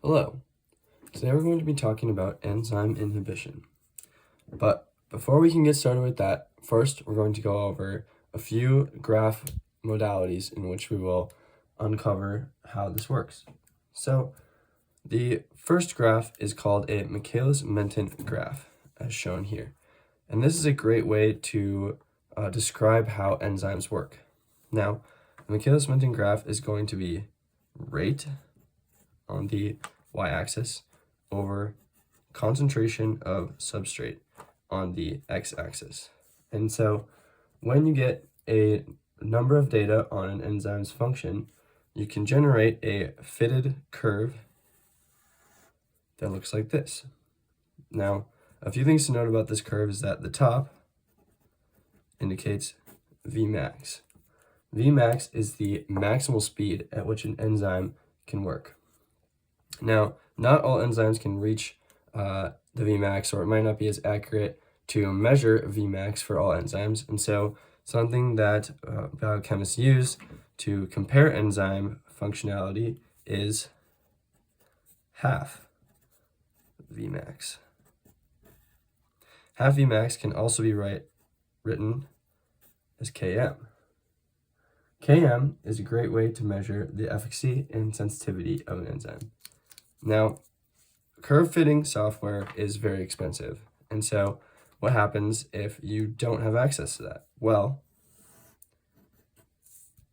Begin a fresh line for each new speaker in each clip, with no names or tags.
Hello, today we're going to be talking about enzyme inhibition. But before we can get started with that, first we're going to go over a few graph modalities in which we will uncover how this works. So the first graph is called a Michaelis-Menten graph, as shown here. And this is a great way to describe how enzymes work. Now, the Michaelis-Menten graph is going to be rate on the y-axis over concentration of substrate on the x-axis. And so when you get a number of data on an enzyme's function, you can generate a fitted curve that looks like this. Now, a few things to note about this curve is that the top indicates Vmax. Vmax is the maximal speed at which an enzyme can work. Now, not all enzymes can reach the Vmax, or it might not be as accurate to measure Vmax for all enzymes. And so something that biochemists use to compare enzyme functionality is half Vmax. Half Vmax can also be written as Km. Km is a great way to measure the efficacy and sensitivity of an enzyme. Now, curve fitting software is very expensive. And so what happens if you don't have access to that? Well,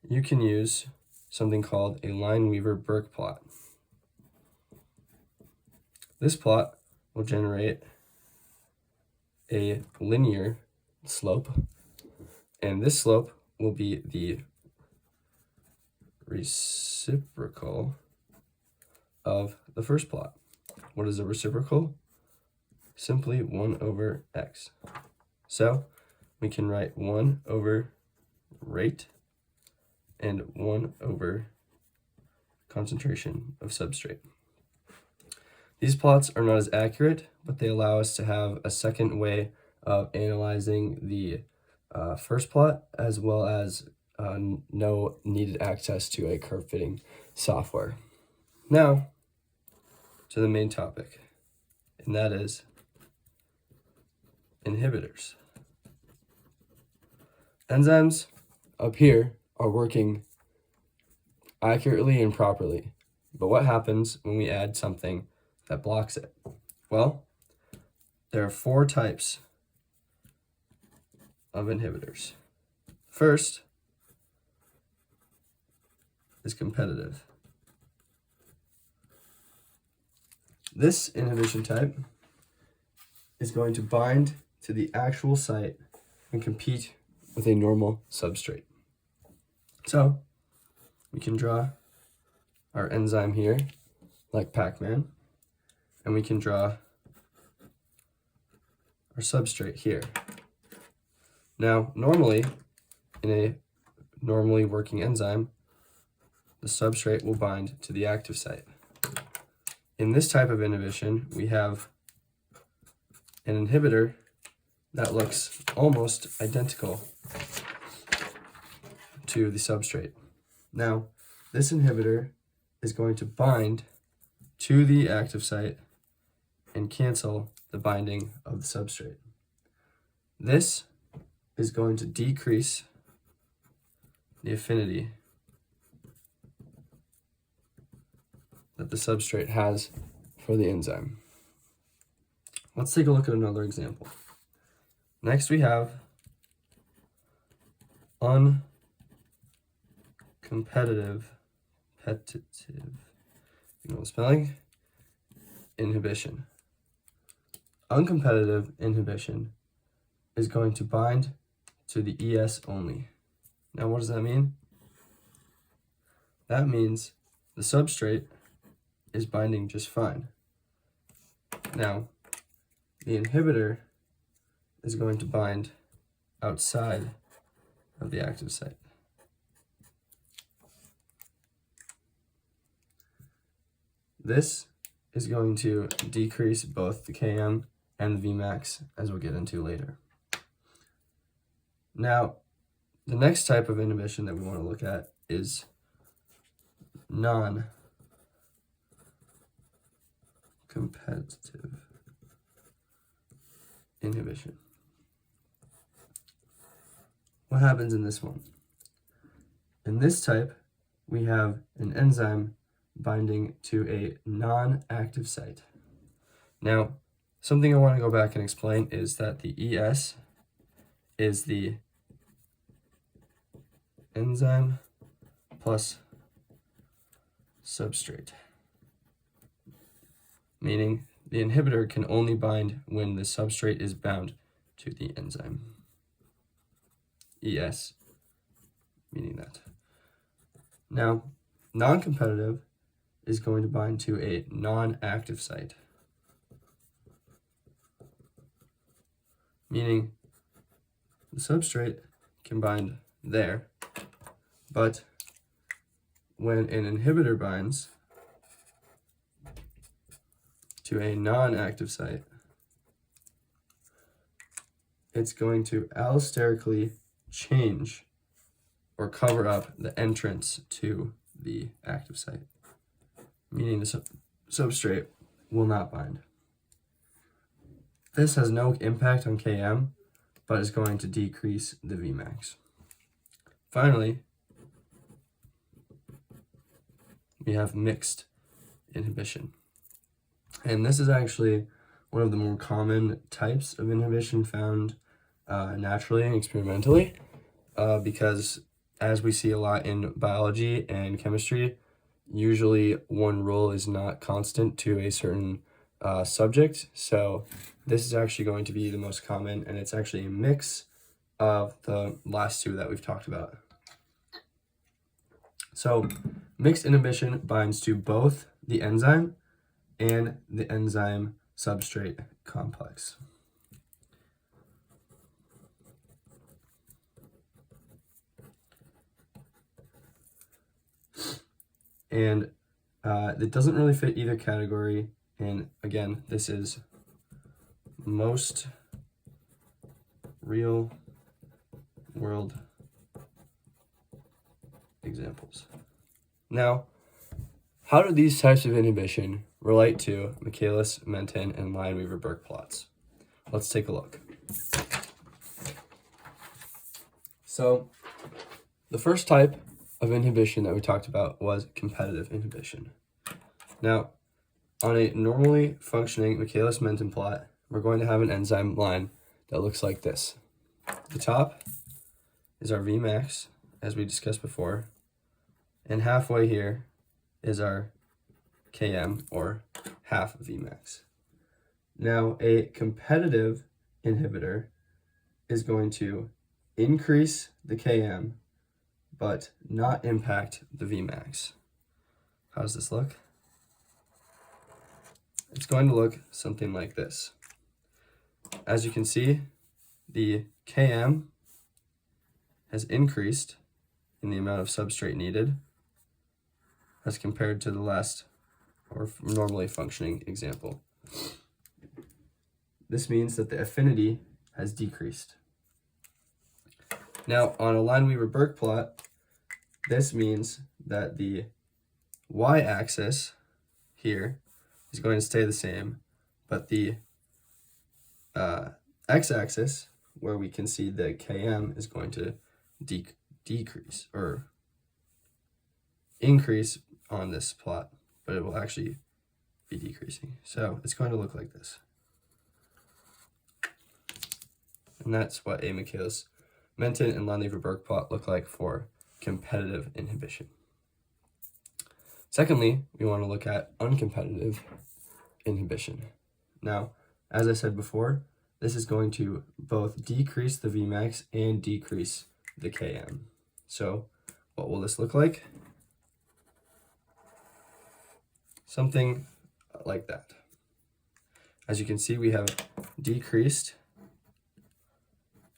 you can use something called a Lineweaver-Burk plot. This plot will generate a linear slope, and this slope will be the reciprocal of the first plot. What is a reciprocal? Simply 1 over x. So we can write 1 over rate and 1 over concentration of substrate. These plots are not as accurate, but they allow us to have a second way of analyzing the first plot, as well as no needed access to a curve fitting software. Now, to the main topic, and that is inhibitors. Enzymes up here are working accurately and properly, but what happens when we add something that blocks it? Well, there are 4 types of inhibitors. First is competitive. This inhibition type is going to bind to the actual site and compete with a normal substrate. So we can draw our enzyme here like Pac-Man, and we can draw our substrate here. Now, normally, in a normally working enzyme, the substrate will bind to the active site. In this type of inhibition, we have an inhibitor that looks almost identical to the substrate. Now, this inhibitor is going to bind to the active site and cancel the binding of the substrate. This is going to decrease the affinity that the substrate has for the enzyme. Let's take a look at another example. Next, we have uncompetitive spelling inhibition. Uncompetitive inhibition is going to bind to the ES only. Now, what does that mean? That means the substrate is binding just fine. Now, the inhibitor is going to bind outside of the active site. This is going to decrease both the Km and the Vmax, as we'll get into later. Now, the next type of inhibition that we want to look at is non competitive inhibition. What happens in this one? In this type, we have an enzyme binding to a non-active site. Now, something I want to go back and explain is that the ES is the enzyme plus substrate, meaning the inhibitor can only bind when the substrate is bound to the enzyme. ES, meaning that. Now, non-competitive is going to bind to a non-active site, meaning the substrate can bind there, but when an inhibitor binds to a non-active site, it's going to allosterically change or cover up the entrance to the active site, meaning the substrate will not bind. This has no impact on Km, but is going to decrease the Vmax. Finally, we have mixed inhibition. And this is actually one of the more common types of inhibition found naturally and experimentally, because as we see a lot in biology and chemistry, usually one rule is not constant to a certain subject. So this is actually going to be the most common, and it's actually a mix of the last two that we've talked about. So mixed inhibition binds to both the enzyme and the enzyme substrate complex. And it doesn't really fit either category. And again, this is most real world examples. Now, how do these types of inhibition relate to Michaelis-Menten and Lineweaver-Burke plots? Let's take a look. So, the first type of inhibition that we talked about was competitive inhibition. Now, on a normally functioning Michaelis-Menten plot, we're going to have an enzyme line that looks like this. The top is our Vmax, as we discussed before, and halfway here is our Km, or half Vmax. Now, a competitive inhibitor is going to increase the Km, but not impact the Vmax. How does this look? It's going to look something like this. As you can see, the Km has increased in the amount of substrate needed as compared to the last or normally functioning example. This means that the affinity has decreased. Now, on a Lineweaver-Burke plot, this means that the y-axis here is going to stay the same, but the x-axis, where we can see the Km, is going to decrease or increase on this plot, but it will actually be decreasing. So it's going to look like this. And that's what a Michaelis-Menten and Lineweaver-Burke plot look like for competitive inhibition. Secondly, we want to look at uncompetitive inhibition. Now, as I said before, this is going to both decrease the Vmax and decrease the Km. So what will this look like? Something like that. As you can see, we have decreased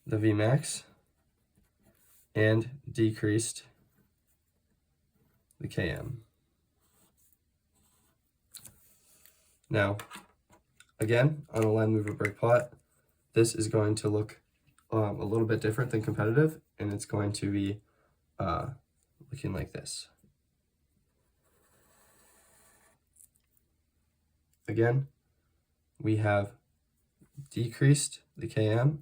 the Vmax and decreased the Km. Now, again, on a Lineweaver-Burke plot, this is going to look a little bit different than competitive, and it's going to be looking like this. Again, we have decreased the Km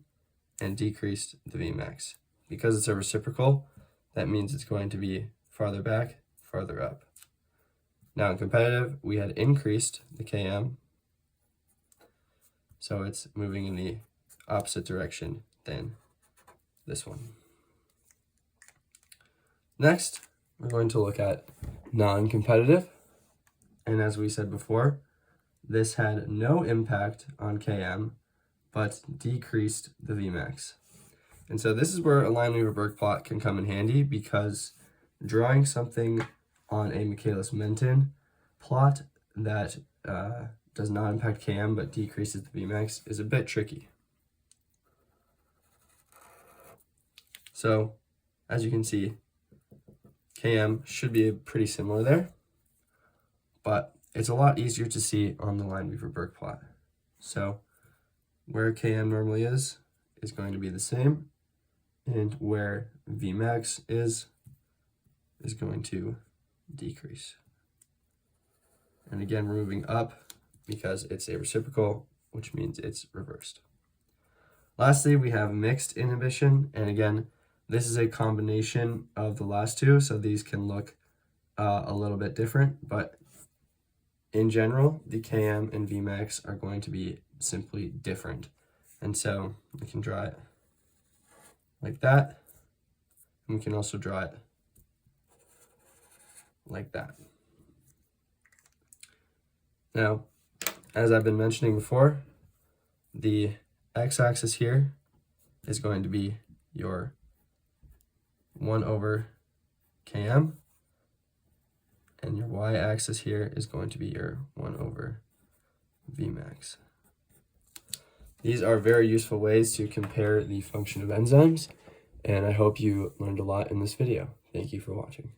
and decreased the Vmax. Because it's a reciprocal, that means it's going to be farther back, farther up. Now in competitive, we had increased the Km, so it's moving in the opposite direction than this one. Next, we're going to look at non-competitive. And as we said before, this had no impact on Km, but decreased the Vmax. And so this is where a Lineweaver-Burke plot can come in handy, because drawing something on a Michaelis-Menten plot that does not impact Km but decreases the Vmax is a bit tricky. So, as you can see, Km should be pretty similar there, but it's a lot easier to see on the Lineweaver-Burke plot. So, where Km normally is going to be the same, and where Vmax is going to decrease. And again, we're moving up because it's a reciprocal, which means it's reversed. Lastly, we have mixed inhibition, and again, this is a combination of the last two, so these can look a little bit different, but in general, the Km and Vmax are going to be simply different. And so we can draw it like that, and we can also draw it like that. Now, as I've been mentioning before, the x-axis here is going to be your 1 over Km, and your y-axis here is going to be your 1 over Vmax. These are very useful ways to compare the function of enzymes, and I hope you learned a lot in this video. Thank you for watching.